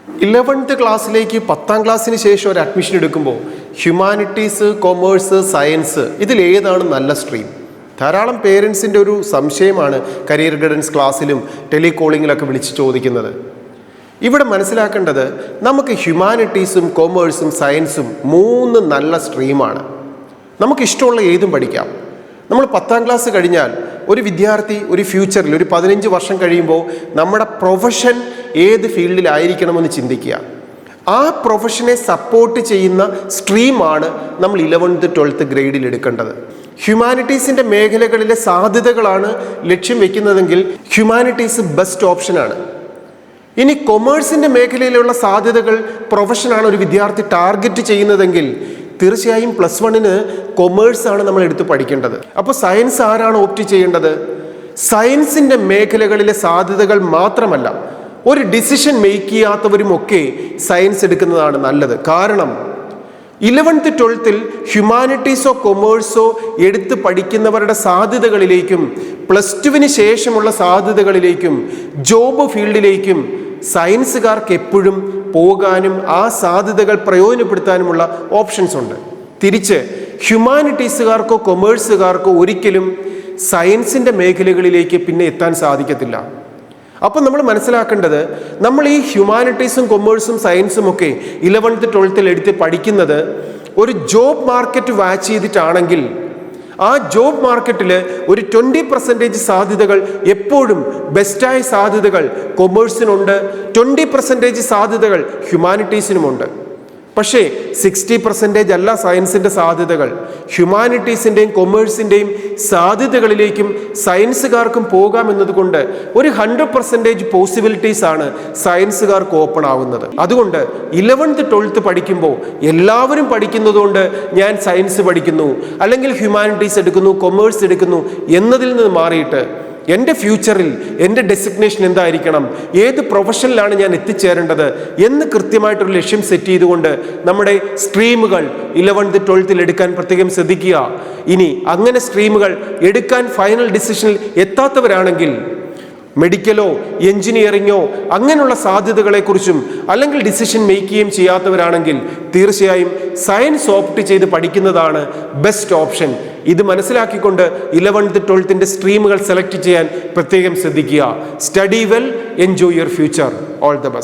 11th ക്ലാസ്സിലേക്ക് 10ാം ക്ലാസ്സിന് ശേഷം ഒരു അഡ്മിഷൻ എടുക്കുമ്പോൾ ഹ്യൂമാനിറ്റീസ്, കൊമേഴ്സ്, സയൻസ് ഇതിലേതാണ് നല്ല സ്ട്രീം? ധാരാളം പേരൻസിൻ്റെ ഒരു സംശയമാണ് കരിയർ ഗൈഡൻസ് ക്ലാസ്സിലും ടെലികോളിങ്ങിലൊക്കെ വിളിച്ച് ചോദിക്കുന്നത്. ഇവിടെ മനസ്സിലാക്കേണ്ടത് നമുക്ക് ഹ്യൂമാനിറ്റീസും കൊമേഴ്സും സയൻസും 3 നല്ല സ്ട്രീമാണ്. നമുക്കിഷ്ടമുള്ള ഏതും പഠിക്കാം. നമ്മൾ 10ാം ക്ലാസ് കഴിഞ്ഞാൽ ഒരു വിദ്യാർത്ഥി ഒരു ഫ്യൂച്ചറിൽ ഒരു 15 വർഷം കഴിയുമ്പോൾ നമ്മുടെ പ്രൊഫഷൻ ഏത് ഫീൽഡിലായിരിക്കണമെന്ന് ചിന്തിക്കുക. ആ പ്രൊഫഷനെ സപ്പോർട്ട് ചെയ്യുന്ന സ്ട്രീമാണ് നമ്മൾ 11th 12th ഗ്രേഡിൽ എടുക്കേണ്ടത്. ഹ്യൂമാനിറ്റീസിൻ്റെ മേഖലകളിലെ സാധ്യതകളാണ് ലക്ഷ്യം വെക്കുന്നതെങ്കിൽ ഹ്യൂമാനിറ്റീസ് ബെസ്റ്റ് ഓപ്ഷനാണ്. ഇനി കൊമേഴ്സിൻ്റെ മേഖലയിലുള്ള സാധ്യതകൾ, പ്രൊഫഷനാണ് ഒരു വിദ്യാർത്ഥി ടാർഗറ്റ് ചെയ്യുന്നതെങ്കിൽ തീർച്ചയായും +1 കൊമേഴ്സാണ് നമ്മൾ എടുത്ത് പഠിക്കേണ്ടത്. അപ്പോൾ സയൻസ് ആരാണ് ഓപ്റ്റ് ചെയ്യേണ്ടത്? സയൻസിൻ്റെ മേഖലകളിലെ സാധ്യതകൾ മാത്രമല്ല, ഒരു ഡിസിഷൻ മേക്ക് ചെയ്യാത്തവരുമൊക്കെ സയൻസ് എടുക്കുന്നതാണ് നല്ലത്. കാരണം 11th 12th ഹ്യൂമാനിറ്റീസോ കൊമേഴ്സോ എടുത്ത് പഠിക്കുന്നവരുടെ സാധ്യതകളിലേക്കും +2 ശേഷമുള്ള സാധ്യതകളിലേക്കും ജോബ് ഫീൽഡിലേക്കും സയൻസുകാർക്ക് എപ്പോഴും പോകാനും ആ സാധ്യതകൾ പ്രയോജനപ്പെടുത്താനുമുള്ള ഓപ്ഷൻസ് ഉണ്ട്. തിരിച്ച് ഹ്യൂമാനിറ്റീസുകാർക്കോ കൊമേഴ്സുകാർക്കോ ഒരിക്കലും സയൻസിൻ്റെ മേഖലകളിലേക്ക് പിന്നെ എത്താൻ സാധിക്കത്തില്ല. അപ്പം നമ്മൾ മനസ്സിലാക്കേണ്ടത്, നമ്മൾ ഈ ഹ്യൂമാനിറ്റീസും കൊമേഴ്സും സയൻസും ഒക്കെ 11th 12th എടുത്ത് പഠിക്കുന്നത് ഒരു ജോബ് മാർക്കറ്റ് വാച്ച് ചെയ്തിട്ടാണെങ്കിൽ ആ ജോബ് മാർക്കറ്റിൽ ഒരു 20% സാധ്യതകൾ, എപ്പോഴും ബെസ്റ്റായ സാധ്യതകൾ കൊമേഴ്സിനുണ്ട്, 20% സാധ്യതകൾ ഹ്യൂമാനിറ്റീസിനുമുണ്ട്. പക്ഷേ 60% അല്ല സയൻസിൻ്റെ സാധ്യതകൾ. ഹ്യൂമാനിറ്റീസിൻ്റെയും കൊമേഴ്സിൻ്റെയും സാധ്യതകളിലേക്കും സയൻസുകാർക്കും പോകാമെന്നതുകൊണ്ട് ഒരു 100% പോസിബിലിറ്റീസ് ആണ് സയൻസുകാർക്ക് ഓപ്പൺ ആവുന്നത്. അതുകൊണ്ട് 11th 12th പഠിക്കുമ്പോൾ എല്ലാവരും പഠിക്കുന്നതുകൊണ്ട് ഞാൻ സയൻസ് പഠിക്കുന്നു, അല്ലെങ്കിൽ ഹ്യൂമാനിറ്റീസ് എടുക്കുന്നു, കൊമേഴ്സ് എടുക്കുന്നു എന്നതിൽ നിന്ന് മാറിയിട്ട് എൻ്റെ ഫ്യൂച്ചറിൽ എൻ്റെ ഡെസിഗ്നേഷൻ എന്തായിരിക്കണം, ഏത് പ്രൊഫഷനിലാണ് ഞാൻ എത്തിച്ചേരേണ്ടത് എന്ന് കൃത്യമായിട്ടൊരു ലക്ഷ്യം സെറ്റ് ചെയ്തുകൊണ്ട് നമ്മുടെ സ്ട്രീമുകൾ 11th 12th എടുക്കാൻ പ്രത്യേകം ശ്രദ്ധിക്കുക. ഇനി അങ്ങനെ സ്ട്രീമുകൾ എടുക്കാൻ ഫൈനൽ ഡിസിഷനിൽ എത്താത്തവരാണെങ്കിൽ മെഡിക്കലോ എഞ്ചിനീയറിങ്ങോ അങ്ങനെയുള്ള സാധ്യതകളെക്കുറിച്ചും അല്ലെങ്കിൽ ഡിസിഷൻ മേക്ക് ചെയ്യുകയും ചെയ്യാത്തവരാണെങ്കിൽ തീർച്ചയായും സയൻസ് ഓപ്റ്റ് ചെയ്ത് പഠിക്കുന്നതാണ് ബെസ്റ്റ് ഓപ്ഷൻ. ഇത് മനസ്സിലാക്കിക്കൊണ്ട് 11th 12th സ്ട്രീമുകൾ സെലക്ട് ചെയ്യാൻ പ്രത്യേകം ശ്രദ്ധിക്കുക. Study well, enjoy your future. All the best.